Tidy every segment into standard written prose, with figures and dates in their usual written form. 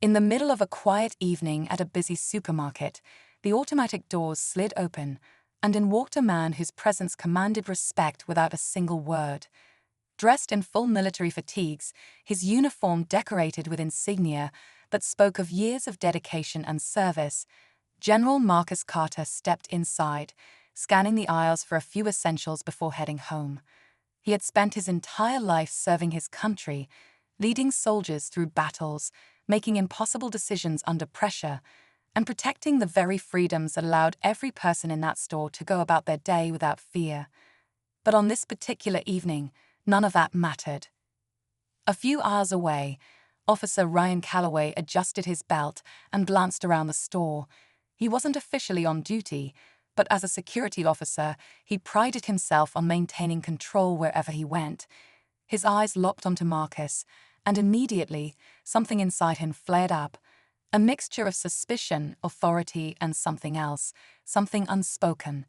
In the middle of a quiet evening at a busy supermarket, the automatic doors slid open, and in walked a man whose presence commanded respect without a single word. Dressed in full military fatigues, his uniform decorated with insignia that spoke of years of dedication and service, General Marcus Carter stepped inside, scanning the aisles for a few essentials before heading home. He had spent his entire life serving his country, leading soldiers through battles, making impossible decisions under pressure, and protecting the very freedoms that allowed every person in that store to go about their day without fear. But on this particular evening, none of that mattered. A few aisles away, Officer Ryan Calloway adjusted his belt and glanced around the store. He wasn't officially on duty, but as a security officer, he prided himself on maintaining control wherever he went. His eyes locked onto Marcus, and immediately, something inside him flared up. A mixture of suspicion, authority, and something else, something unspoken.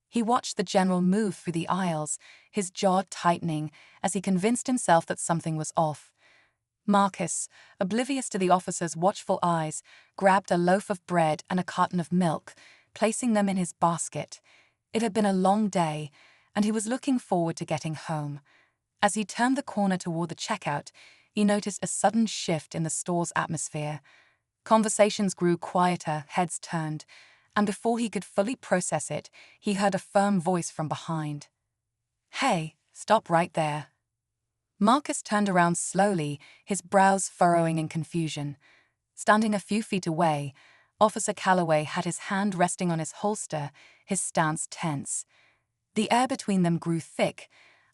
He watched the general move through the aisles, his jaw tightening as he convinced himself that something was off. Marcus, oblivious to the officer's watchful eyes, grabbed a loaf of bread and a carton of milk, placing them in his basket. It had been a long day, and he was looking forward to getting home. As he turned the corner toward the checkout, he noticed a sudden shift in the store's atmosphere. Conversations grew quieter, heads turned, and before he could fully process it, he heard a firm voice from behind. "Hey, stop right there." Marcus turned around slowly, his brows furrowing in confusion. Standing a few feet away, Officer Calloway had his hand resting on his holster, his stance tense. The air between them grew thick,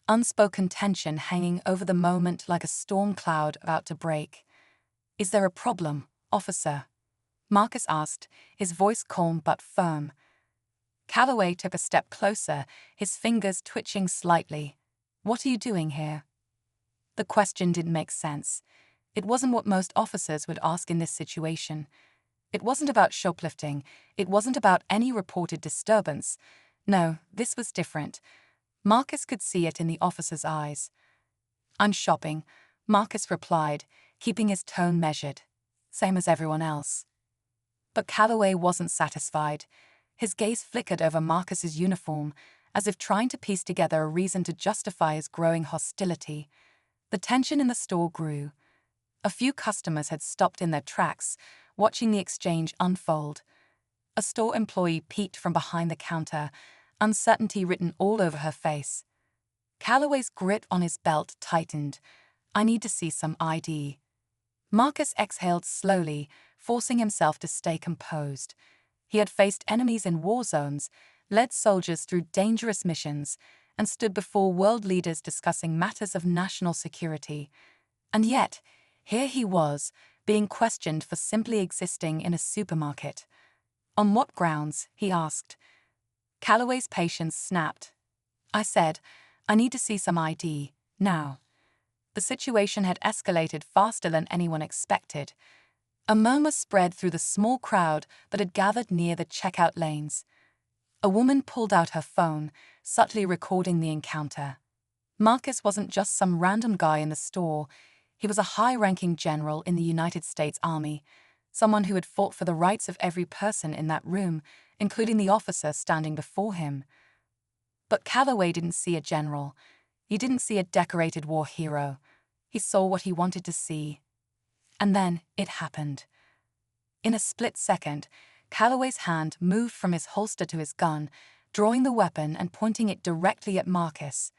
unspoken tension hanging over the moment like a storm cloud about to break. "Is there a problem, officer?" Marcus asked, his voice calm but firm. Calloway took a step closer, his fingers twitching slightly. "What are you doing here?" The question didn't make sense. It wasn't what most officers would ask in this situation. It wasn't about shoplifting. It wasn't about any reported disturbance. No, this was different. Marcus could see it in the officer's eyes. "I'm shopping," Marcus replied, keeping his tone measured. "Same as everyone else." But Calloway wasn't satisfied. His gaze flickered over Marcus's uniform, as if trying to piece together a reason to justify his growing hostility. The tension in the store grew. A few customers had stopped in their tracks, watching the exchange unfold. A store employee peeked from behind the counter, uncertainty written all over her face. Calloway's grip on his belt tightened. "I need to see some ID." Marcus exhaled slowly, forcing himself to stay composed. He had faced enemies in war zones, led soldiers through dangerous missions, and stood before world leaders discussing matters of national security. And yet, here he was, being questioned for simply existing in a supermarket. "On what grounds?" he asked. Calloway's patience snapped. "I said, I need to see some ID, now." The situation had escalated faster than anyone expected. A murmur spread through the small crowd that had gathered near the checkout lanes. A woman pulled out her phone, subtly recording the encounter. Marcus wasn't just some random guy in the store. He was a high-ranking general in the United States Army, someone who had fought for the rights of every person in that room, including the officer standing before him. But Calloway didn't see a general. He didn't see a decorated war hero. He saw what he wanted to see. And then it happened. In a split second, Calloway's hand moved from his holster to his gun, drawing the weapon and pointing it directly at Marcus.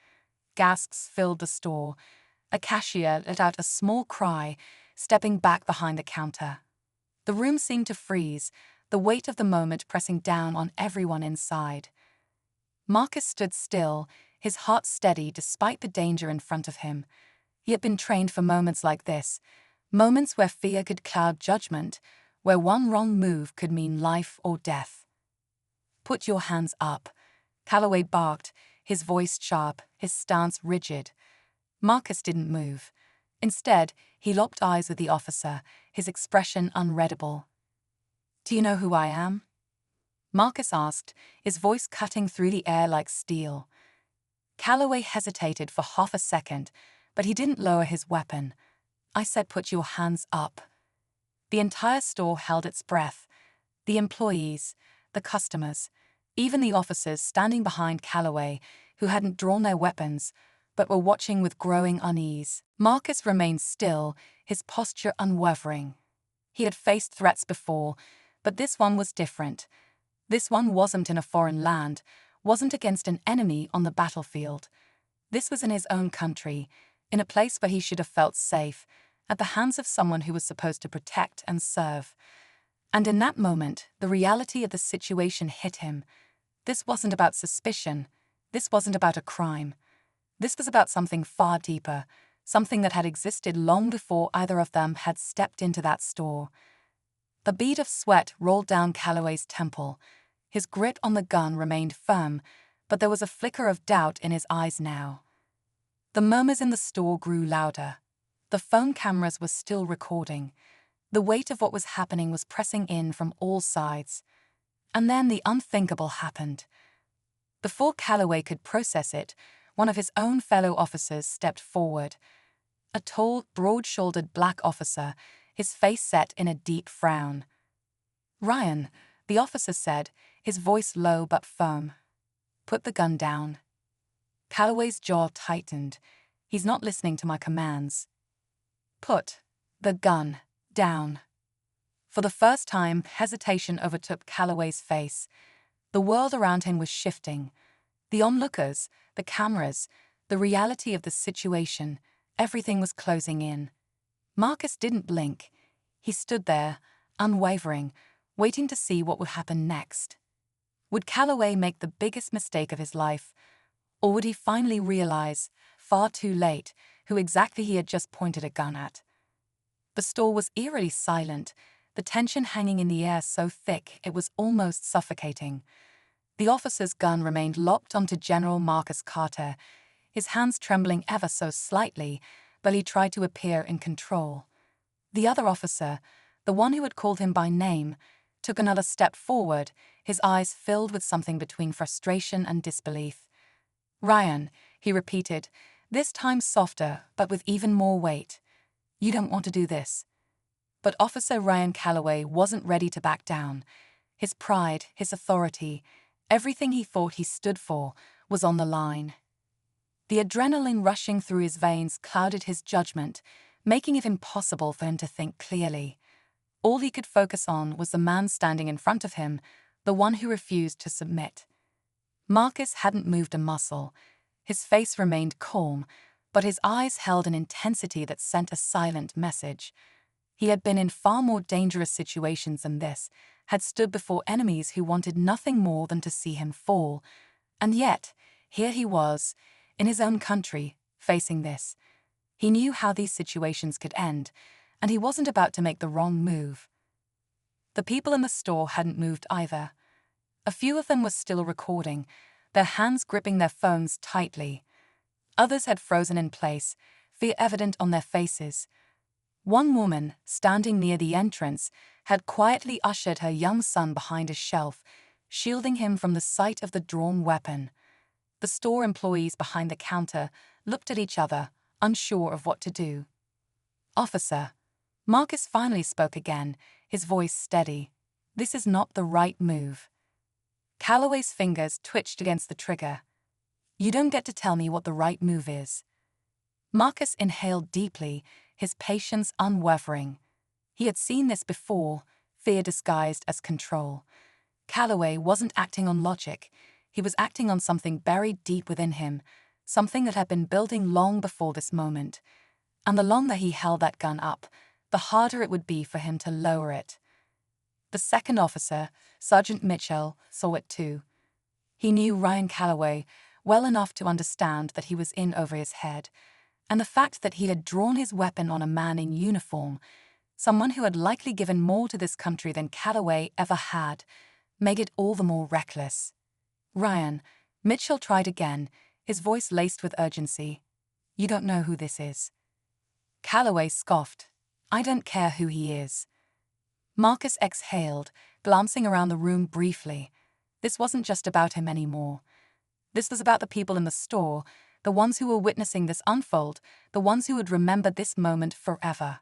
Gasps filled the store. A cashier let out a small cry, stepping back behind the counter. The room seemed to freeze, the weight of the moment pressing down on everyone inside. Marcus stood still, his heart steady despite the danger in front of him. He had been trained for moments like this, moments where fear could cloud judgment, where one wrong move could mean life or death. "Put your hands up," Calloway barked, his voice sharp, his stance rigid. Marcus didn't move. Instead, he locked eyes with the officer, his expression unreadable. "Do you know who I am?" Marcus asked, his voice cutting through the air like steel. Calloway hesitated for half a second, but he didn't lower his weapon. "I said put your hands up." The entire store held its breath. The employees, the customers, even the officers standing behind Calloway, who hadn't drawn their weapons, but were watching with growing unease. Marcus remained still, his posture unwavering. He had faced threats before, but this one was different. This one wasn't in a foreign land, wasn't against an enemy on the battlefield. This was in his own country, in a place where he should have felt safe, at the hands of someone who was supposed to protect and serve. And in that moment, the reality of the situation hit him. This wasn't about suspicion. This wasn't about a crime. This was about something far deeper, something that had existed long before either of them had stepped into that store. A bead of sweat rolled down Calloway's temple. His grip on the gun remained firm, but there was a flicker of doubt in his eyes now. The murmurs in the store grew louder. The phone cameras were still recording. The weight of what was happening was pressing in from all sides. And then the unthinkable happened. Before Calloway could process it, one of his own fellow officers stepped forward. A tall, broad-shouldered black officer, his face set in a deep frown. "Ryan," the officer said, his voice low but firm. "Put the gun down." Calloway's jaw tightened. "He's not listening to my commands." "Put the gun down." For the first time, hesitation overtook Calloway's face. The world around him was shifting. The onlookers, the cameras, the reality of the situation, everything was closing in. Marcus didn't blink. He stood there, unwavering, waiting to see what would happen next. Would Calloway make the biggest mistake of his life? Or would he finally realize, far too late, who exactly he had just pointed a gun at? The store was eerily silent, the tension hanging in the air so thick it was almost suffocating. The officer's gun remained locked onto General Marcus Carter, his hands trembling ever so slightly, but he tried to appear in control. The other officer, the one who had called him by name, took another step forward, his eyes filled with something between frustration and disbelief. "Ryan," he repeated, this time softer, but with even more weight. "You don't want to do this." But Officer Ryan Calloway wasn't ready to back down. His pride, his authority, everything he thought he stood for, was on the line. The adrenaline rushing through his veins clouded his judgment, making it impossible for him to think clearly. All he could focus on was the man standing in front of him, the one who refused to submit. Marcus hadn't moved a muscle. His face remained calm, but his eyes held an intensity that sent a silent message. He had been in far more dangerous situations than this, had stood before enemies who wanted nothing more than to see him fall. And yet, here he was, in his own country, facing this. He knew how these situations could end, and he wasn't about to make the wrong move. The people in the store hadn't moved either. A few of them were still recording, their hands gripping their phones tightly. Others had frozen in place, fear evident on their faces. One woman, standing near the entrance, had quietly ushered her young son behind a shelf, shielding him from the sight of the drawn weapon. The store employees behind the counter looked at each other, unsure of what to do. "Officer," Marcus finally spoke again, his voice steady. "This is not the right move." Calloway's fingers twitched against the trigger. "You don't get to tell me what the right move is." Marcus inhaled deeply, his patience unwavering. He had seen this before, fear disguised as control. Calloway wasn't acting on logic. He was acting on something buried deep within him, something that had been building long before this moment. And the longer he held that gun up, the harder it would be for him to lower it. The second officer, Sergeant Mitchell, saw it too. He knew Ryan Calloway well enough to understand that he was in over his head, and the fact that he had drawn his weapon on a man in uniform, someone who had likely given more to this country than Calloway ever had, made it all the more reckless. "Ryan," Mitchell tried again, his voice laced with urgency. "You don't know who this is." Calloway scoffed. "I don't care who he is." Marcus exhaled, glancing around the room briefly. This wasn't just about him anymore. This was about the people in the store, the ones who were witnessing this unfold, the ones who would remember this moment forever.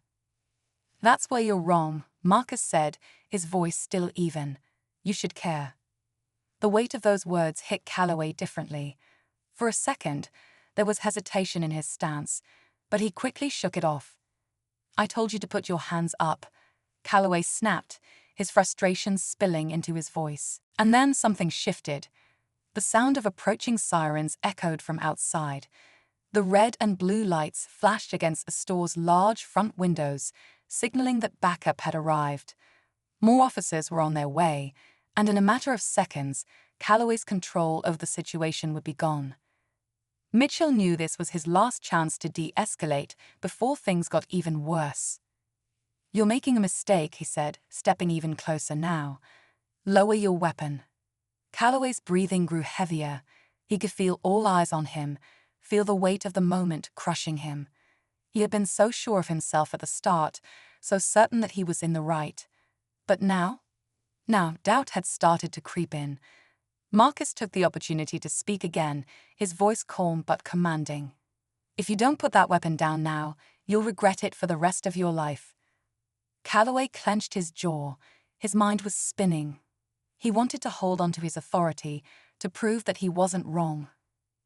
"That's where you're wrong," Marcus said, his voice still even. "You should care." The weight of those words hit Calloway differently. For a second, there was hesitation in his stance, but he quickly shook it off. "I told you to put your hands up," Calloway snapped, his frustration spilling into his voice. And then something shifted. The sound of approaching sirens echoed from outside. The red and blue lights flashed against the store's large front windows, signaling that backup had arrived. More officers were on their way, and in a matter of seconds, Calloway's control over the situation would be gone. Mitchell knew this was his last chance to de-escalate before things got even worse. "You're making a mistake," he said, stepping even closer now. "Lower your weapon." Calloway's breathing grew heavier. He could feel all eyes on him, feel the weight of the moment crushing him. He had been so sure of himself at the start, so certain that he was in the right. But now doubt had started to creep in. Marcus took the opportunity to speak again, his voice calm but commanding. "If you don't put that weapon down now, you'll regret it for the rest of your life." Calloway clenched his jaw. His mind was spinning. He wanted to hold on to his authority, to prove that he wasn't wrong.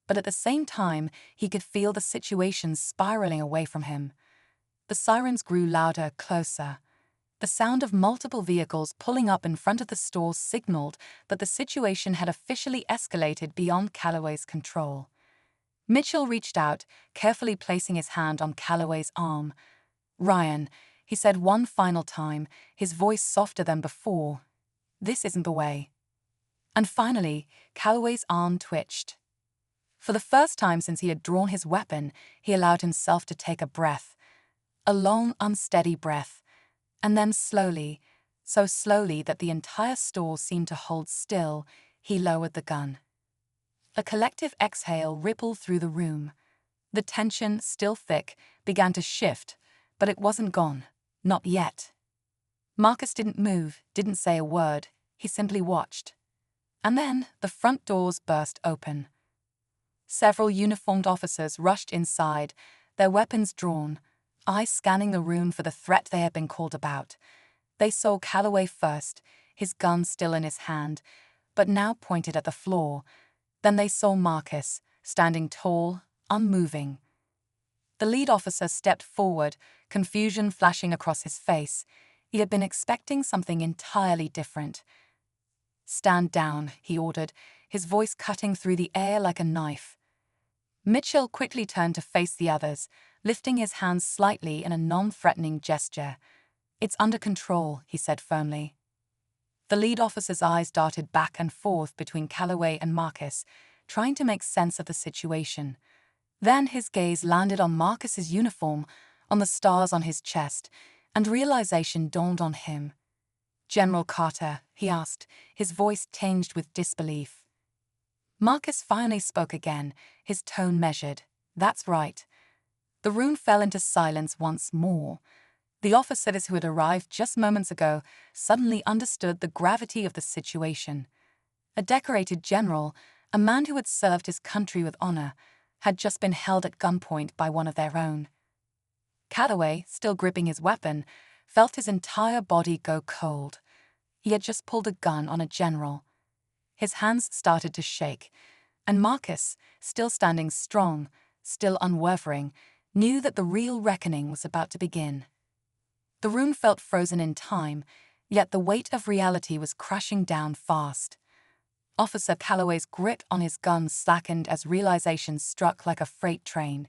But at the same time, he could feel the situation spiraling away from him. The sirens grew louder, closer. The sound of multiple vehicles pulling up in front of the store signaled that the situation had officially escalated beyond Calloway's control. Mitchell reached out, carefully placing his hand on Calloway's arm. "Ryan," he said one final time, his voice softer than before, "this isn't the way." And finally, Calloway's arm twitched. For the first time since he had drawn his weapon, he allowed himself to take a breath. A long, unsteady breath. And then slowly, so slowly that the entire store seemed to hold still, he lowered the gun. A collective exhale rippled through the room. The tension, still thick, began to shift, but it wasn't gone. Not yet. Marcus didn't move, didn't say a word. He simply watched. And then the front doors burst open. Several uniformed officers rushed inside, their weapons drawn, eyes scanning the room for the threat they had been called about. They saw Calloway first, his gun still in his hand, but now pointed at the floor. Then they saw Marcus, standing tall, unmoving. The lead officer stepped forward, confusion flashing across his face. He had been expecting something entirely different. "Stand down," he ordered, his voice cutting through the air like a knife. Mitchell quickly turned to face the others, lifting his hands slightly in a non-threatening gesture. "It's under control," he said firmly. The lead officer's eyes darted back and forth between Calloway and Marcus, trying to make sense of the situation. Then his gaze landed on Marcus's uniform, on the stars on his chest, and realization dawned on him. "General Carter," he asked, his voice tinged with disbelief. Marcus finally spoke again, his tone measured. "That's right." The room fell into silence once more. The officers who had arrived just moments ago suddenly understood the gravity of the situation. A decorated general, a man who had served his country with honor, had just been held at gunpoint by one of their own. Calloway, still gripping his weapon, felt his entire body go cold. He had just pulled a gun on a general. His hands started to shake, and Marcus, still standing strong, still unwavering, knew that the real reckoning was about to begin. The room felt frozen in time, yet the weight of reality was crashing down fast. Officer Calloway's grip on his gun slackened as realization struck like a freight train.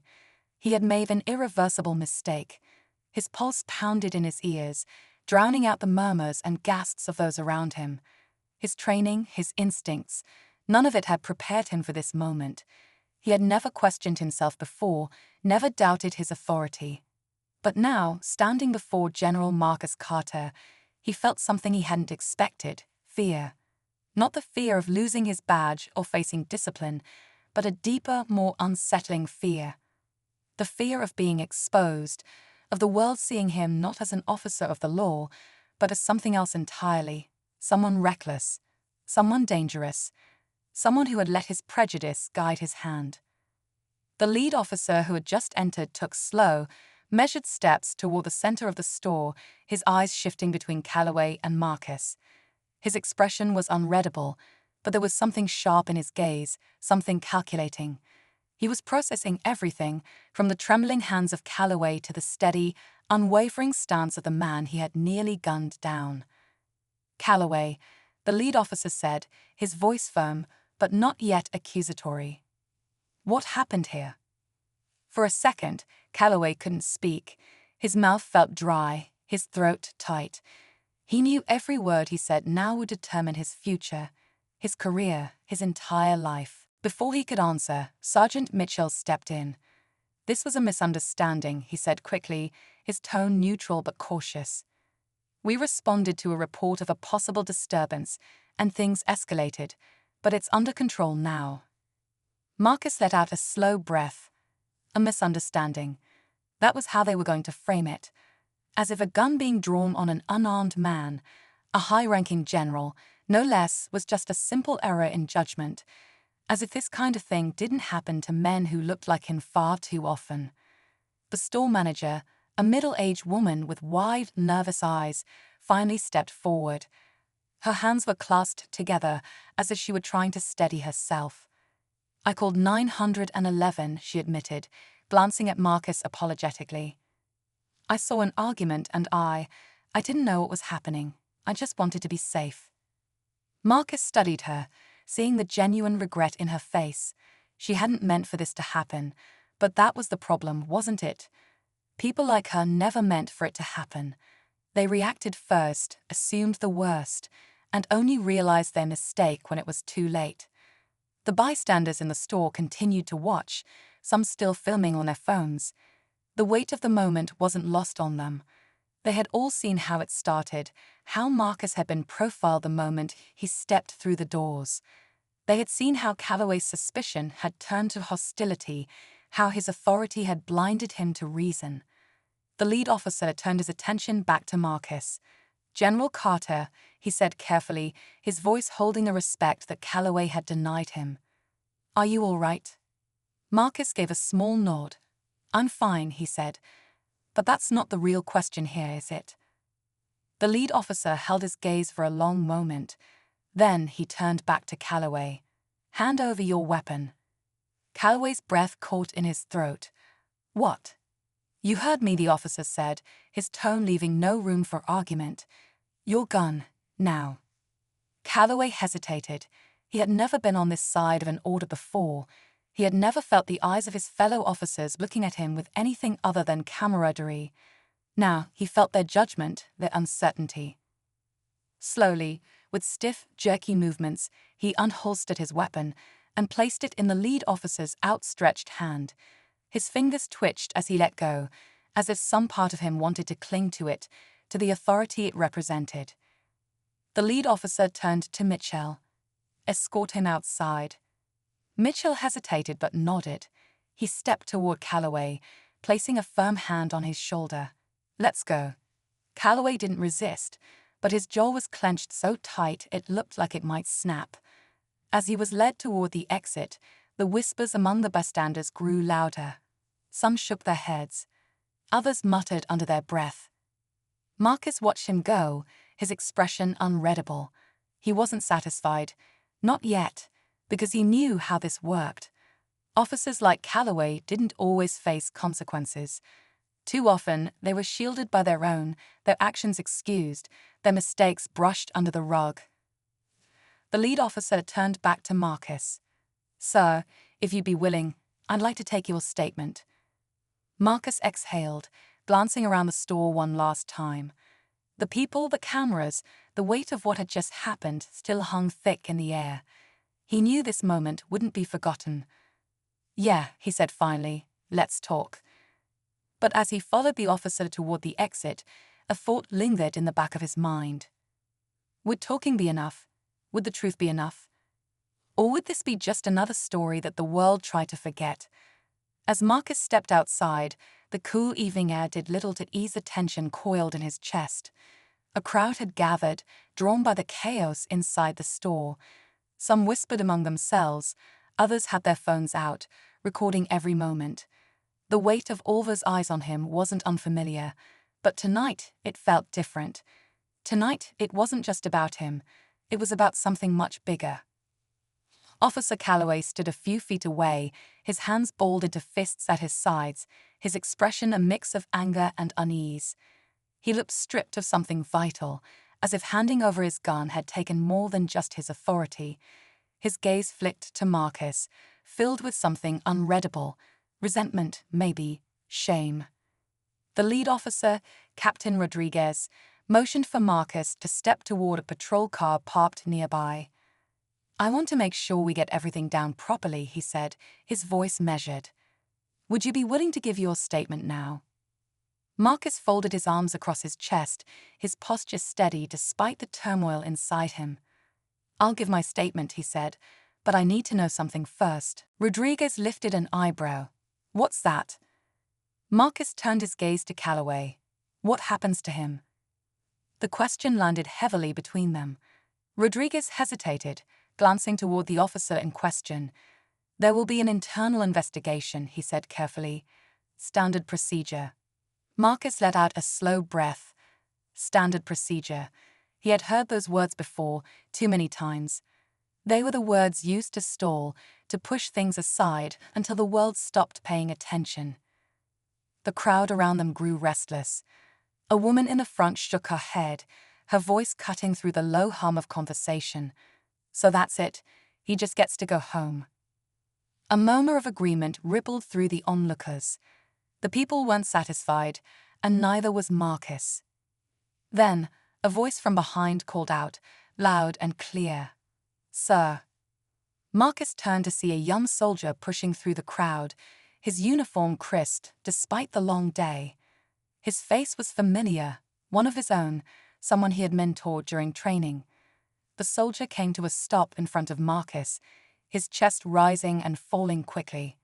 He had made an irreversible mistake. His pulse pounded in his ears, drowning out the murmurs and gasps of those around him. His training, his instincts, none of it had prepared him for this moment. He had never questioned himself before, never doubted his authority. But now, standing before General Marcus Carter, he felt something he hadn't expected: fear. Not the fear of losing his badge or facing discipline, but a deeper, more unsettling fear. The fear of being exposed, of the world seeing him not as an officer of the law, but as something else entirely. Someone reckless, someone dangerous, someone who had let his prejudice guide his hand. The lead officer who had just entered took slow, measured steps toward the center of the store, his eyes shifting between Calloway and Marcus. His expression was unreadable, but there was something sharp in his gaze, something calculating. He was processing everything, from the trembling hands of Calloway to the steady, unwavering stance of the man he had nearly gunned down. "Calloway," the lead officer said, his voice firm, but not yet accusatory. "What happened here?" For a second, Calloway couldn't speak. His mouth felt dry, his throat tight. He knew every word he said now would determine his future, his career, his entire life. Before he could answer, Sergeant Mitchell stepped in. "This was a misunderstanding," he said quickly, his tone neutral but cautious. "We responded to a report of a possible disturbance, and things escalated, but it's under control now." Marcus let out a slow breath. A misunderstanding. That was how they were going to frame it. As if a gun being drawn on an unarmed man, a high-ranking general, no less, was just a simple error in judgment. As if this kind of thing didn't happen to men who looked like him far too often. The store manager, a middle-aged woman with wide, nervous eyes, finally stepped forward. Her hands were clasped together as if she were trying to steady herself. "I called 911, she admitted, glancing at Marcus apologetically. "I saw an argument and I didn't know what was happening. I just wanted to be safe." Marcus studied her, seeing the genuine regret in her face. She hadn't meant for this to happen, but that was the problem, wasn't it? People like her never meant for it to happen. They reacted first, assumed the worst, and only realized their mistake when it was too late. The bystanders in the store continued to watch, some still filming on their phones. The weight of the moment wasn't lost on them. They had all seen how it started, how Marcus had been profiled the moment he stepped through the doors. They had seen how Calloway's suspicion had turned to hostility, how his authority had blinded him to reason. The lead officer turned his attention back to Marcus. "General Carter," he said carefully, his voice holding the respect that Calloway had denied him. "Are you all right?" Marcus gave a small nod. "I'm fine," he said. "But that's not the real question here, is it?" The lead officer held his gaze for a long moment. Then he turned back to Calloway. "Hand over your weapon." Calloway's breath caught in his throat. "What?" "You heard me," the officer said, his tone leaving no room for argument. "Your gun, now." Calloway hesitated. He had never been on this side of an order before. He had never felt the eyes of his fellow officers looking at him with anything other than camaraderie. Now he felt their judgment, their uncertainty. Slowly, with stiff, jerky movements, he unholstered his weapon and placed it in the lead officer's outstretched hand. His fingers twitched as he let go, as if some part of him wanted to cling to it, to the authority it represented. The lead officer turned to Mitchell. "Escort him outside." Mitchell hesitated but nodded. He stepped toward Calloway, placing a firm hand on his shoulder. "Let's go." Calloway didn't resist, but his jaw was clenched so tight it looked like it might snap. As he was led toward the exit, the whispers among the bystanders grew louder. Some shook their heads. Others muttered under their breath. Marcus watched him go, his expression unreadable. He wasn't satisfied. Not yet, because he knew how this worked. Officers like Calloway didn't always face consequences. Too often, they were shielded by their own, their actions excused, their mistakes brushed under the rug. The lead officer turned back to Marcus. "Sir, if you'd be willing, I'd like to take your statement." Marcus exhaled, glancing around the store one last time. The people, the cameras, the weight of what had just happened still hung thick in the air. He knew this moment wouldn't be forgotten. "Yeah," he said finally, "let's talk." But as he followed the officer toward the exit, a thought lingered in the back of his mind. Would talking be enough? Would the truth be enough? Or would this be just another story that the world tried to forget? As Marcus stepped outside, the cool evening air did little to ease the tension coiled in his chest. A crowd had gathered, drawn by the chaos inside the store. Some whispered among themselves, others had their phones out, recording every moment. The weight of Olva's eyes on him wasn't unfamiliar, but tonight it felt different. Tonight it wasn't just about him, it was about something much bigger. Officer Calloway stood a few feet away, his hands balled into fists at his sides, his expression a mix of anger and unease. He looked stripped of something vital, as if handing over his gun had taken more than just his authority. His gaze flicked to Marcus, filled with something unreadable, resentment, maybe, shame. The lead officer, Captain Rodriguez, motioned for Marcus to step toward a patrol car parked nearby. "I want to make sure we get everything down properly," he said, his voice measured. "Would you be willing to give your statement now?" Marcus folded his arms across his chest, his posture steady despite the turmoil inside him. "I'll give my statement," he said, "but I need to know something first." Rodriguez lifted an eyebrow. "What's that?" Marcus turned his gaze to Calloway. "What happens to him?" The question landed heavily between them. Rodriguez hesitated, glancing toward the officer in question. "There will be an internal investigation," he said carefully. "Standard procedure." Marcus let out a slow breath. Standard procedure. He had heard those words before, too many times. They were the words used to stall, to push things aside until the world stopped paying attention. The crowd around them grew restless. A woman in the front shook her head, her voice cutting through the low hum of conversation. "So that's it, he just gets to go home." A murmur of agreement rippled through the onlookers. The people weren't satisfied, and neither was Marcus. Then, a voice from behind called out, loud and clear, "Sir." Marcus turned to see a young soldier pushing through the crowd, his uniform crisp despite the long day. His face was familiar, one of his own, someone he had mentored during training. The soldier came to a stop in front of Marcus, his chest rising and falling quickly.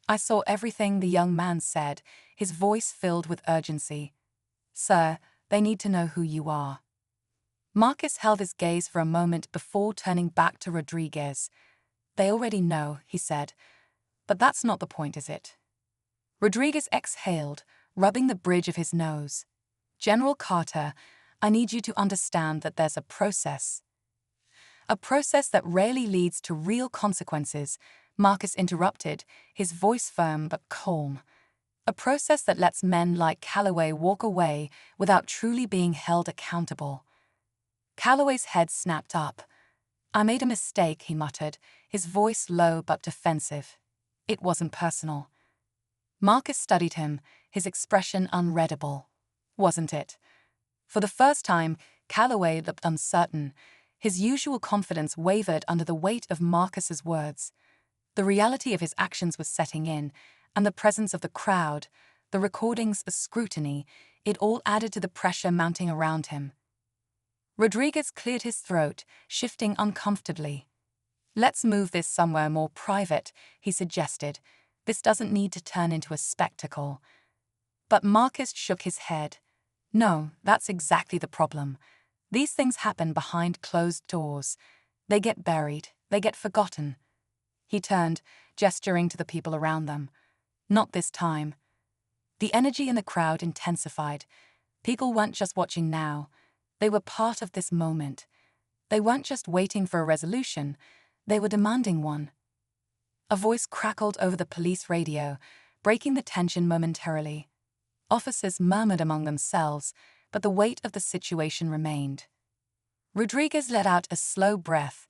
"I saw everything," the young man said, his voice filled with urgency. "Sir, they need to know who you are." Marcus held his gaze for a moment before turning back to Rodriguez. "They already know," he said. "But that's not the point, is it?" Rodriguez exhaled, rubbing the bridge of his nose. "General Carter, I need you to understand that there's a process." "A process that rarely leads to real consequences," Marcus interrupted, his voice firm but calm. "A process that lets men like Calloway walk away without truly being held accountable." Calloway's head snapped up. "I made a mistake," he muttered, his voice low but defensive. "It wasn't personal." Marcus studied him, his expression unreadable. "Wasn't it?" For the first time, Calloway looked uncertain. His usual confidence wavered under the weight of Marcus's words. The reality of his actions was setting in, and the presence of the crowd, the recordings, the scrutiny, it all added to the pressure mounting around him. Rodriguez cleared his throat, shifting uncomfortably. "Let's move this somewhere more private," he suggested. "This doesn't need to turn into a spectacle." But Marcus shook his head. "No, that's exactly the problem. These things happen behind closed doors. They get buried, they get forgotten." He turned, gesturing to the people around them. "Not this time." The energy in the crowd intensified. People weren't just watching now. They were part of this moment. They weren't just waiting for a resolution. They were demanding one. A voice crackled over the police radio, breaking the tension momentarily. Officers murmured among themselves, but the weight of the situation remained. Rodriguez let out a slow breath.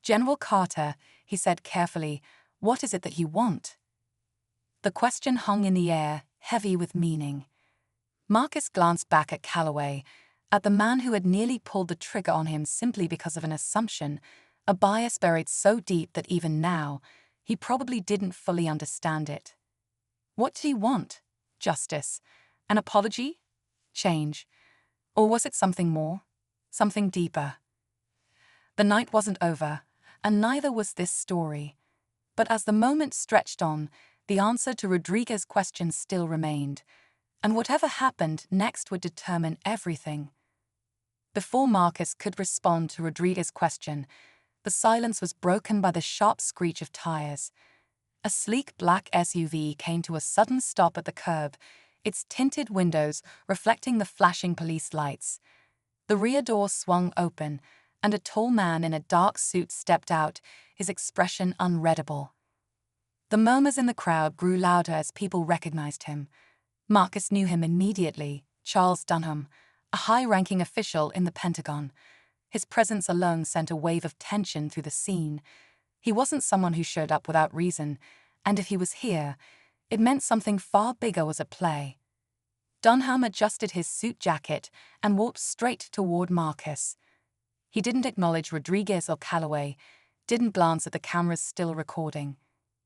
"General Carter," he said carefully, "what is it that you want?" The question hung in the air, heavy with meaning. Marcus glanced back at Calloway, at the man who had nearly pulled the trigger on him simply because of an assumption, a bias buried so deep that even now, he probably didn't fully understand it. What did he want? Justice? An apology? Change? Or was it something more? Something deeper? The night wasn't over, and neither was this story. But as the moment stretched on, the answer to Rodriguez's question still remained, and whatever happened next would determine everything. Before Marcus could respond to Rodriguez's question, the silence was broken by the sharp screech of tires. A sleek black SUV came to a sudden stop at the curb, its tinted windows reflecting the flashing police lights. The rear door swung open, and a tall man in a dark suit stepped out, his expression unreadable. The murmurs in the crowd grew louder as people recognized him. Marcus knew him immediately, Charles Dunham, a high-ranking official in the Pentagon. His presence alone sent a wave of tension through the scene. He wasn't someone who showed up without reason, and if he was here, it meant something far bigger was at play. Dunham adjusted his suit jacket and walked straight toward Marcus. He didn't acknowledge Rodriguez or Calloway, didn't glance at the cameras still recording.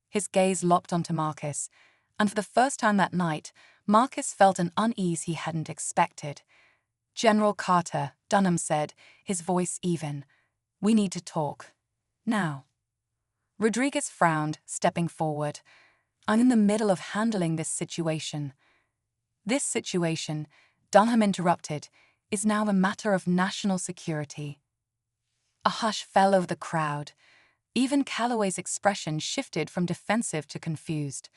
His gaze locked onto Marcus, and for the first time that night, Marcus felt an unease he hadn't expected. "General Carter," Dunham said, his voice even. "We need to talk. Now." Rodriguez frowned, stepping forward. "I'm in the middle of handling this situation." "This situation," Dunham interrupted, "is now a matter of national security." A hush fell over the crowd. Even Calloway's expression shifted from defensive to confused.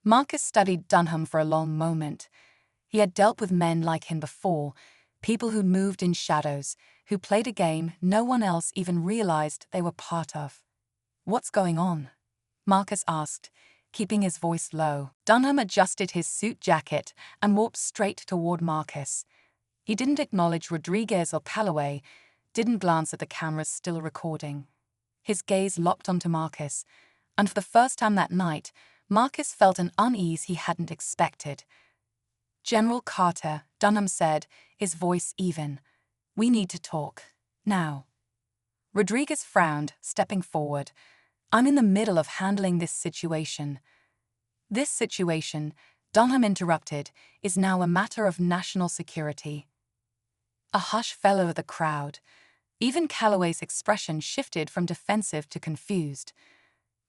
Marcus studied Dunham for a long moment. He had dealt with men like him before, people who moved in shadows, who played a game no one else even realized they were part of. "What's going on?" Marcus asked, keeping his voice low. Dunham adjusted his suit jacket and walked straight toward Marcus. He didn't acknowledge Rodriguez or Calloway, didn't glance at the cameras still recording. His gaze locked onto Marcus, and for the first time that night, Marcus felt an unease he hadn't expected. "General Carter," Dunham said, his voice even. "We need to talk. Now." Rodriguez frowned, stepping forward. "I'm in the middle of handling this situation." "This situation," Dunham interrupted, "is now a matter of national security." A hush fell over the crowd. Even Calloway's expression shifted from defensive to confused.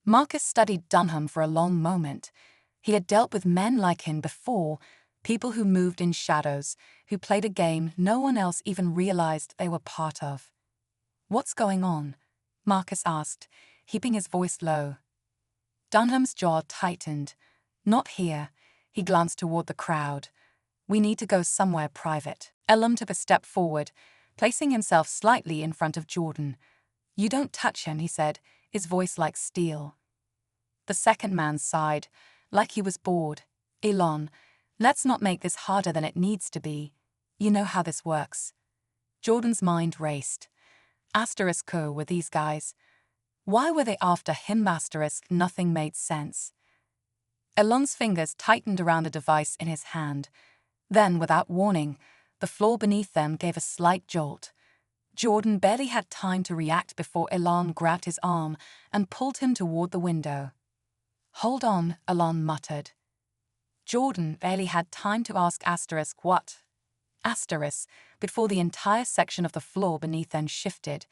Marcus studied Dunham for a long moment. He had dealt with men like him before, people who moved in shadows, who played a game no one else even realized they were part of. "What's going on?" Marcus asked, keeping his voice low. Dunham's jaw tightened. "Not here." He glanced toward the crowd. "We need to go somewhere private." Elam took a step forward, placing himself slightly in front of Jordan. "You don't touch him," he said, his voice like steel. The second man sighed, like he was bored. "Elon, let's not make this harder than it needs to be. You know how this works." Jordan's mind raced. Who were these guys? Why were they after him? Nothing made sense. Elon's fingers tightened around a device in his hand. Then, without warning, the floor beneath them gave a slight jolt. Jordan barely had time to react before Elon grabbed his arm and pulled him toward the window. "Hold on," Elon muttered. Jordan barely had time to ask what? Before the entire section of the floor beneath them shifted.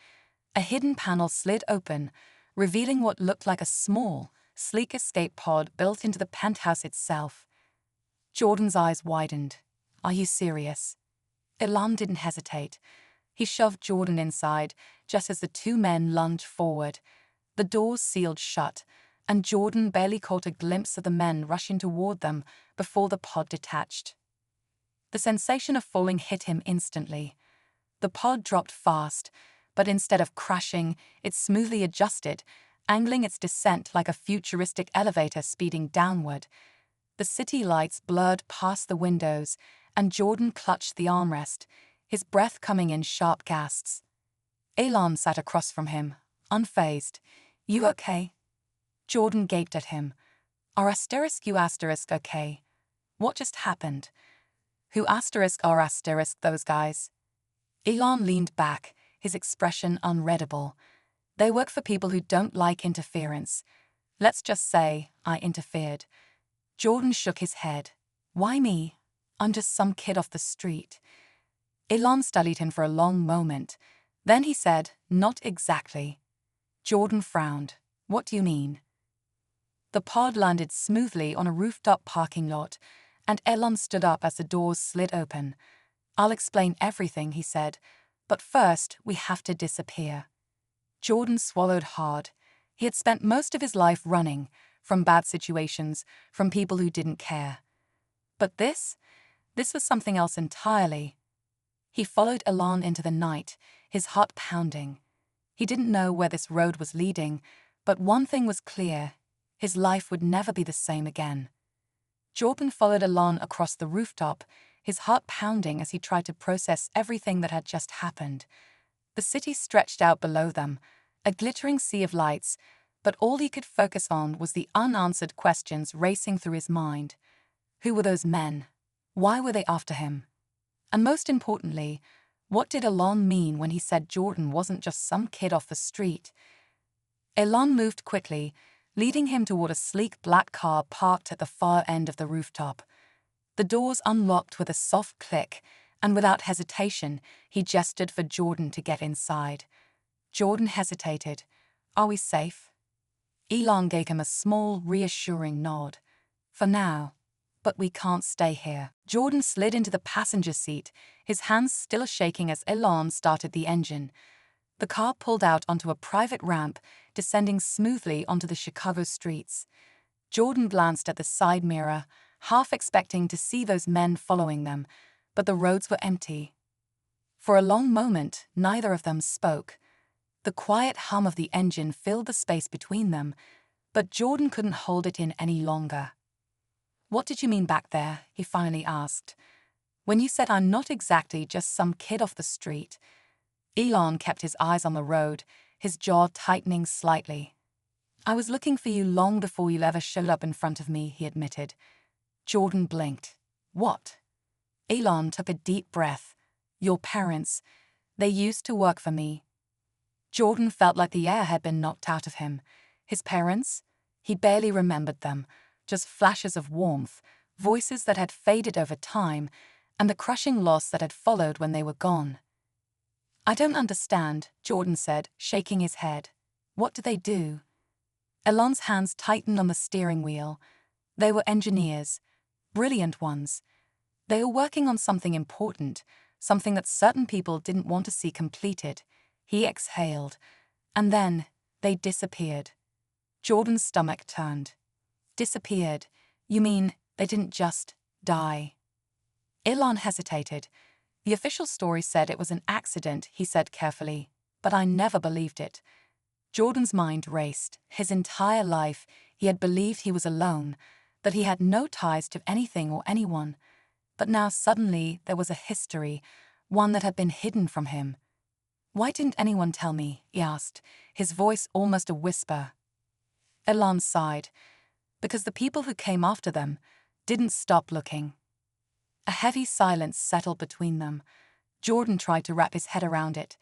A hidden panel slid open, revealing what looked like a small, sleek escape pod built into the penthouse itself. Jordan's eyes widened. "Are you serious?" Elon didn't hesitate. He shoved Jordan inside, just as the two men lunged forward. The doors sealed shut, and Jordan barely caught a glimpse of the men rushing toward them before the pod detached. The sensation of falling hit him instantly. The pod dropped fast, but instead of crashing, it smoothly adjusted, angling its descent like a futuristic elevator speeding downward. The city lights blurred past the windows, and Jordan clutched the armrest, his breath coming in sharp gasps. Elon sat across from him, unfazed. "You okay?" Jordan gaped at him. "Are you okay? What just happened? Who are those guys?" Elon leaned back, his expression unreadable. "They work for people who don't like interference. Let's just say I interfered." Jordan shook his head. "Why me? I'm just some kid off the street." Elon studied him for a long moment. Then he said, "Not exactly." Jordan frowned. "What do you mean?" The pod landed smoothly on a rooftop parking lot, and Elon stood up as the doors slid open. "I'll explain everything," he said, "but first we have to disappear." Jordan swallowed hard. He had spent most of his life running, from bad situations, from people who didn't care. But this was something else entirely. He followed Elon into the night, his heart pounding. He didn't know where this road was leading, but one thing was clear: his life would never be the same again. Jordan followed Elon across the rooftop, his heart pounding as he tried to process everything that had just happened. The city stretched out below them, a glittering sea of lights, but all he could focus on was the unanswered questions racing through his mind. Who were those men? Why were they after him? And most importantly, what did Elon mean when he said Jordan wasn't just some kid off the street? Elon moved quickly, leading him toward a sleek black car parked at the far end of the rooftop. The doors unlocked with a soft click, and without hesitation, he gestured for Jordan to get inside. Jordan hesitated. "Are we safe?" Elon gave him a small, reassuring nod. "For now. But we can't stay here." Jordan slid into the passenger seat, his hands still shaking as Elon started the engine. The car pulled out onto a private ramp, descending smoothly onto the Chicago streets. Jordan glanced at the side mirror, half expecting to see those men following them, but the roads were empty. For a long moment, neither of them spoke. The quiet hum of the engine filled the space between them, but Jordan couldn't hold it in any longer. "What did you mean back there?" he finally asked. "When you said I'm not exactly just some kid off the street." Elon kept his eyes on the road, his jaw tightening slightly. "I was looking for you long before you ever showed up in front of me," he admitted. Jordan blinked. "What?" Elon took a deep breath. "Your parents. They used to work for me." Jordan felt like the air had been knocked out of him. His parents? He barely remembered them. Just flashes of warmth, voices that had faded over time, and the crushing loss that had followed when they were gone. "I don't understand," Jordan said, shaking his head. "What do they do?" Elon's hands tightened on the steering wheel. They were engineers, brilliant ones. They were working on something important, something that certain people didn't want to see completed. He exhaled, and then they disappeared. Jordan's stomach turned. "Disappeared? You mean they didn't just die?" Elon hesitated. "The official story said it was an accident," he said carefully, "but I never believed it." Jordan's mind raced. His entire life, he had believed he was alone, that he had no ties to anything or anyone. But now suddenly there was a history, one that had been hidden from him. "Why didn't anyone tell me?" he asked, his voice almost a whisper. Elon sighed. "Because the people who came after them didn't stop looking." A heavy silence settled between them. Jordan tried to wrap his head around it.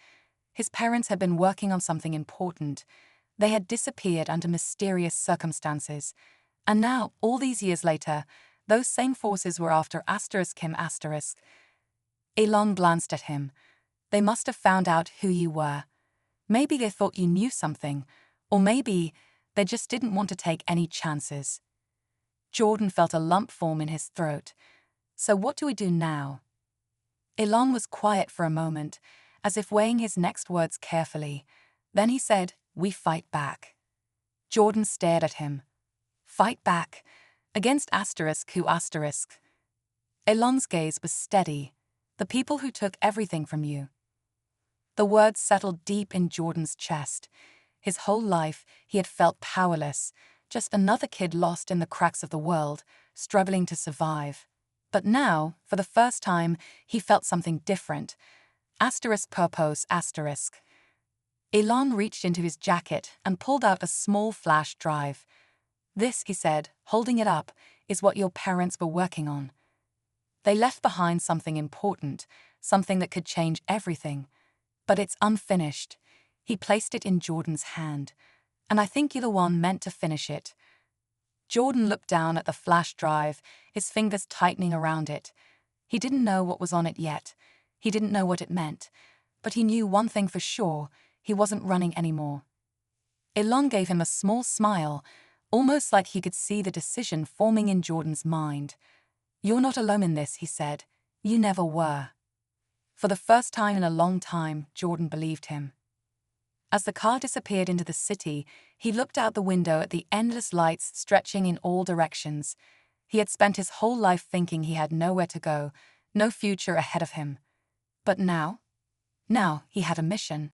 His parents had been working on something important. They had disappeared under mysterious circumstances. And now, all these years later, those same forces were after him. Elon glanced at him. "They must have found out who you were. Maybe they thought you knew something, or maybe they just didn't want to take any chances." Jordan felt a lump form in his throat. "So what do we do now?" Elon was quiet for a moment, as if weighing his next words carefully. Then he said, "We fight back." Jordan stared at him. "Fight back? Against who?" Elon's gaze was steady. "The people who took everything from you." The words settled deep in Jordan's chest. His whole life, he had felt powerless, just another kid lost in the cracks of the world, struggling to survive. But now, for the first time, he felt something different. Purpose. Elon reached into his jacket and pulled out a small flash drive. "This," he said, holding it up, "is what your parents were working on. They left behind something important, something that could change everything. But it's unfinished." He placed it in Jordan's hand. "And I think you're the one meant to finish it." Jordan looked down at the flash drive, his fingers tightening around it. He didn't know what was on it yet. He didn't know what it meant. But he knew one thing for sure: he wasn't running anymore. Elon gave him a small smile, almost like he could see the decision forming in Jordan's mind. "You're not alone in this," he said. "You never were." For the first time in a long time, Jordan believed him. As the car disappeared into the city, he looked out the window at the endless lights stretching in all directions. He had spent his whole life thinking he had nowhere to go, no future ahead of him. But now he had a mission.